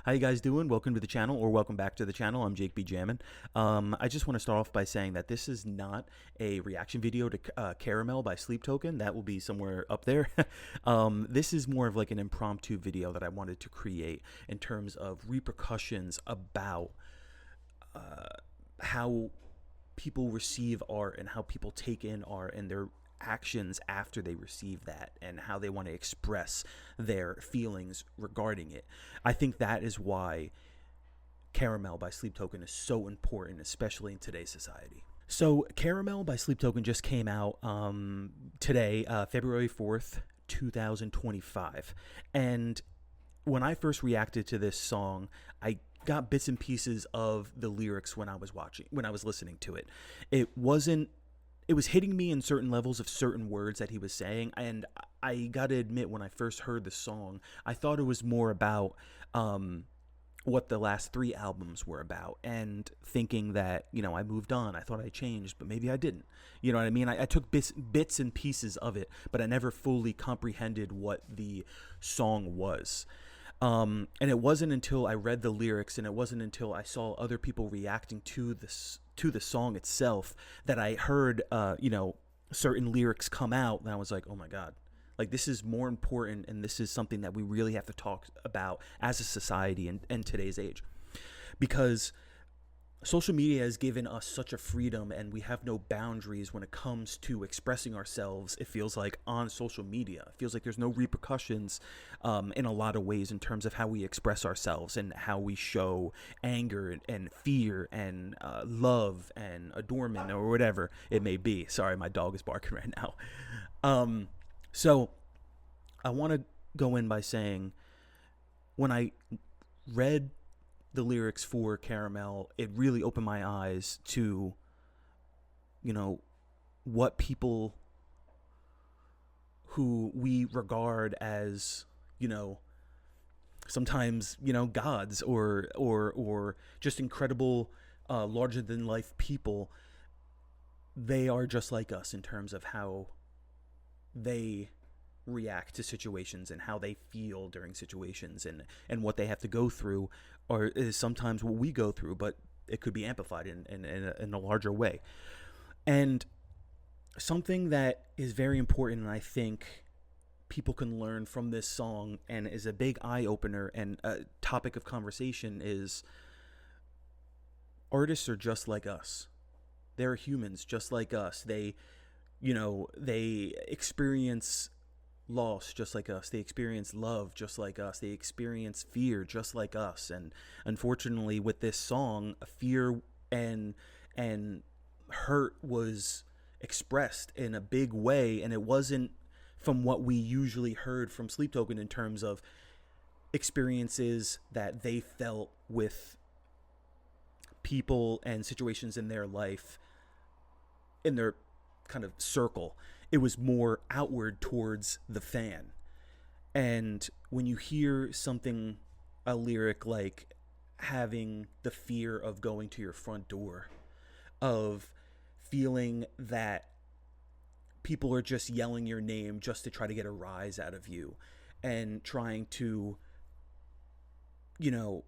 How you guys doing? Welcome to the channel, or welcome back to the channel. I'm Jake B. Jammin. I just want to start off by saying that this is not a reaction video to Caramel by Sleep Token. That will be somewhere up there. This is more of like an impromptu video that I wanted to create in terms of repercussions about how people receive art and how people take in art and their actions after they receive that and how they want to express their feelings regarding it. I think that is why Caramel by Sleep Token is so important, especially in today's society. So Caramel by Sleep Token just came out today, February 4th, 2025. And when I first reacted to this song, I got bits and pieces of the lyrics when I was listening to it. It was hitting me in certain levels of certain words that he was saying, and I gotta admit, when I first heard the song, I thought it was more about what the last three albums were about, and thinking that, you know, I moved on, I thought I changed, but maybe I didn't. You know what I mean? I took bits and pieces of it, but I never fully comprehended what the song was. And it wasn't until I read the lyrics, and it wasn't until I saw other people reacting to the song itself, that I heard certain lyrics come out, and I was like, oh my god, like, this is more important, and this is something that we really have to talk about as a society in today's age, because social media has given us such a freedom, and we have no boundaries when it comes to expressing ourselves. It feels like on social media, it feels like there's no repercussions in a lot of ways in terms of how we express ourselves and how we show anger and fear and love and adornment or whatever it may be. Sorry, my dog is barking right now. So I want to go in by saying, when I read the lyrics for Caramel, it really opened my eyes to, you know, what people who we regard as, you know, sometimes, you know, gods or just incredible, larger than life people, they are just like us in terms of how they react to situations and how they feel during situations, and what they have to go through, or is sometimes what we go through, but it could be amplified in a larger way. And something that is very important, and I think people can learn from this song, and is a big eye-opener and a topic of conversation, is artists are just like us. They're humans just like us. They experience loss just like us. They experience love just like us. They experience fear just like us. And unfortunately, with this song, fear and hurt was expressed in a big way, and it wasn't from what we usually heard from Sleep Token in terms of experiences that they felt with people and situations in their life, in their kind of circle. It was more outward towards the fan. And when you hear something, a lyric like having the fear of going to your front door, of feeling that people are just yelling your name just to try to get a rise out of you, and trying to, you know,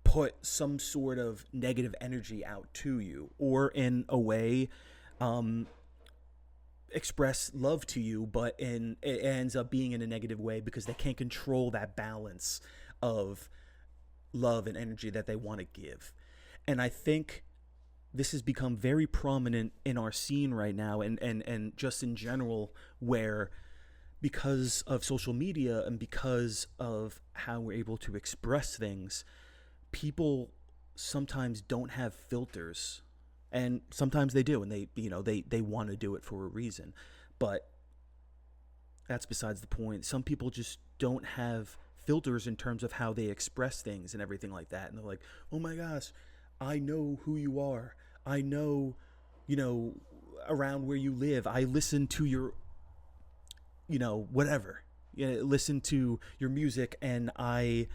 put some sort of negative energy out to you, or in a way express love to you, but it ends up being in a negative way because they can't control that balance of love and energy that they want to give. And I think this has become very prominent in our scene right now, and just in general, where because of social media and because of how we're able to express things, people sometimes don't have filters, and sometimes they do, and they want to do it for a reason, but that's besides the point. Some people just don't have filters in terms of how they express things and everything like that, and they're like, oh my gosh, I know who you are, I know, you know, around where you live, I listen to your, you know, whatever, listen to your music, and I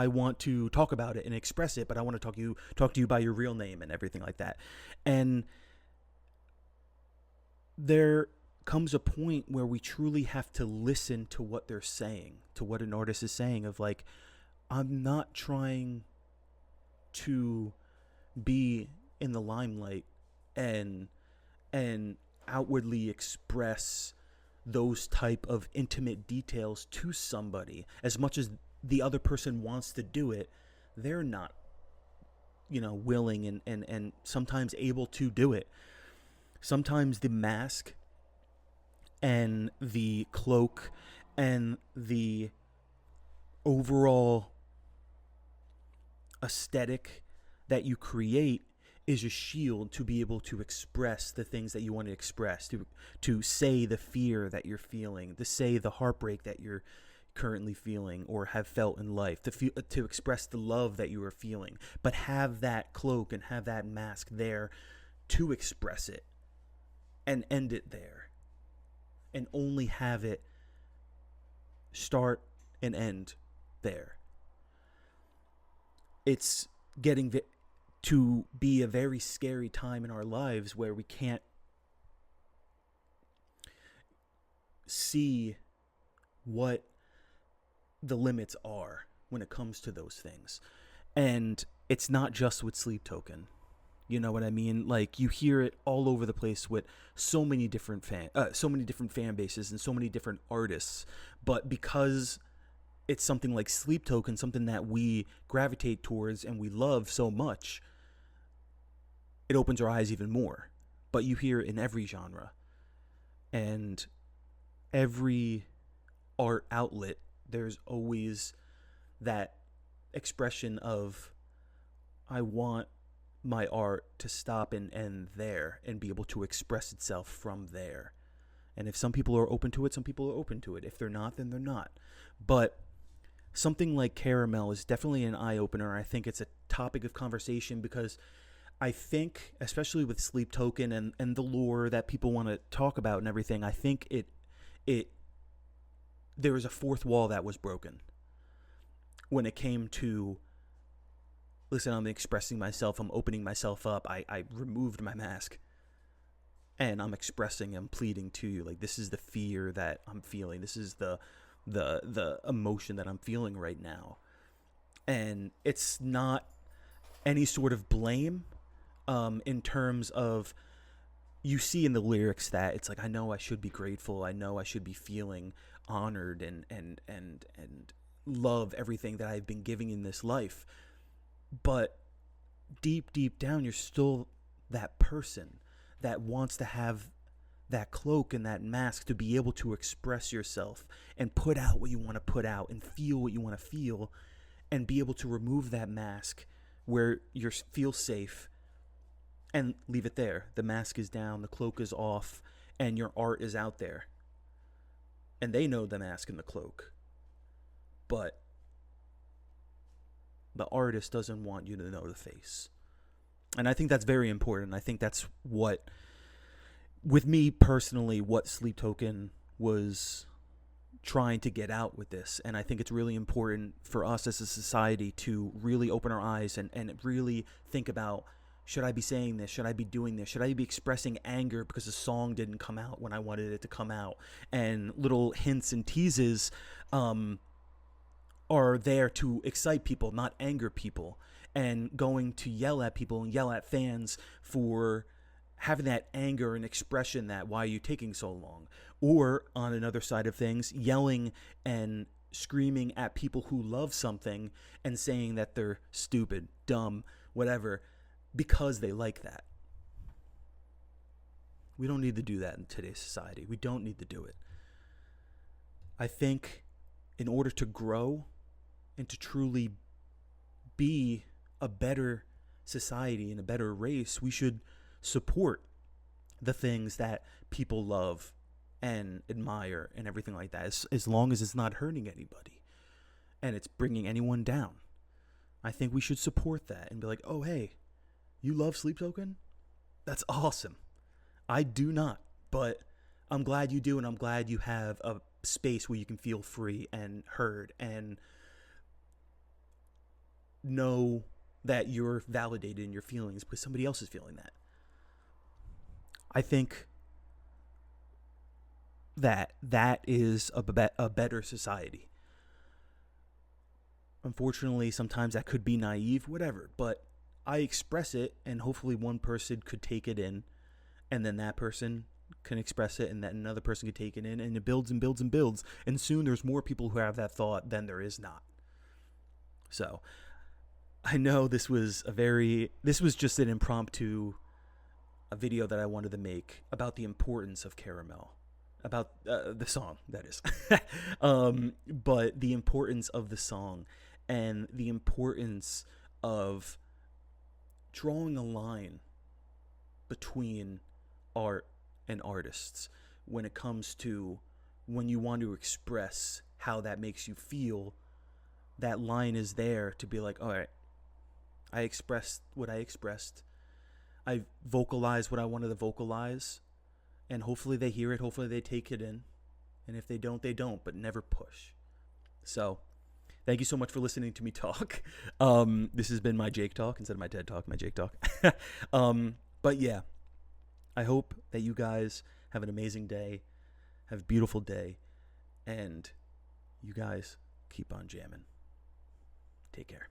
want to talk about it and express it, but I want to talk to you by your real name and everything like that. And they're comes a point where we truly have to listen to what they're saying, to what an artist is saying, of like, I'm not trying to be in the limelight and outwardly express those type of intimate details to somebody. As much as the other person wants to do it, they're not, willing and sometimes able to do it. Sometimes the mask and the cloak and the overall aesthetic that you create is a shield to be able to express the things that you want to express, to say the fear that you're feeling, to say the heartbreak that you're currently feeling or have felt in life, to express the love that you are feeling, but have that cloak and have that mask there to express it and end it there, and only have it start and end there. It's getting to be a very scary time in our lives where we can't see what the limits are when it comes to those things. And it's not just with Sleep Token. You know what I mean? Like, you hear it all over the place with so many different fan bases and so many different artists. But because it's something like Sleep Token, something that we gravitate towards and we love so much, it opens our eyes even more. But you hear it in every genre and every art outlet. There's always that expression of, I want my art to stop and end there and be able to express itself from there. And if some people are open to it, some people are open to it. If they're not, then they're not. But something like Caramel is definitely an eye-opener. I think it's a topic of conversation because I think, especially with Sleep Token and the lore that people want to talk about and everything, I think there was a fourth wall that was broken when it came to, listen, I'm expressing myself, I'm opening myself up, I removed my mask, and I'm expressing, I'm pleading to you, like, this is the fear that I'm feeling, this is the emotion that I'm feeling right now. And it's not any sort of blame in terms of, you see in the lyrics that it's like, I know I should be grateful, I know I should be feeling honored and love everything that I've been giving in this life. But deep down, you're still that person that wants to have that cloak and that mask to be able to express yourself and put out what you want to put out and feel what you want to feel, and be able to remove that mask where you feel safe and leave it there. The mask is down, the cloak is off, and your art is out there. And they know the mask and the cloak. But the artist doesn't want you to know the face. And I think that's very important. I think that's what, with me personally, what Sleep Token was trying to get out with this. And I think it's really important for us as a society to really open our eyes and really think about, should I be saying this? Should I be doing this? Should I be expressing anger because the song didn't come out when I wanted it to come out? And little hints and teases are there to excite people, not anger people. And going to yell at people and yell at fans for having that anger and expression that, why are you taking so long? Or on another side of things, yelling and screaming at people who love something and saying that they're stupid, dumb, whatever, because they like that. We don't need to do that in today's society. We don't need to do it. I think in order to grow and to truly be a better society and a better race, we should support the things that people love and admire and everything like that, as long as it's not hurting anybody and it's bringing anyone down. I think we should support that and be like, oh, hey, you love Sleep Token? That's awesome. I do not, but I'm glad you do, and I'm glad you have a space where you can feel free and heard and know that you're validated in your feelings because somebody else is feeling that. I think that is a better society. Unfortunately, sometimes that could be naive, whatever, but I express it, and hopefully one person could take it in, and then that person can express it, and then another person could take it in, and it builds and builds and builds, and soon there's more people who have that thought than there is not. So I know this was just an impromptu a video that I wanted to make about the importance of Caramel, about the song, that is. But the importance of the song and the importance of drawing a line between art and artists when it comes to when you want to express how that makes you feel. That line is there to be like, all right, I expressed what I expressed. I vocalized what I wanted to vocalize. And hopefully they hear it. Hopefully they take it in. And if they don't, they don't. But never push. So, thank you so much for listening to me talk. This has been my Jake Talk instead of my TED Talk, my Jake Talk. But yeah, I hope that you guys have an amazing day. Have a beautiful day. And you guys keep on jamming. Take care.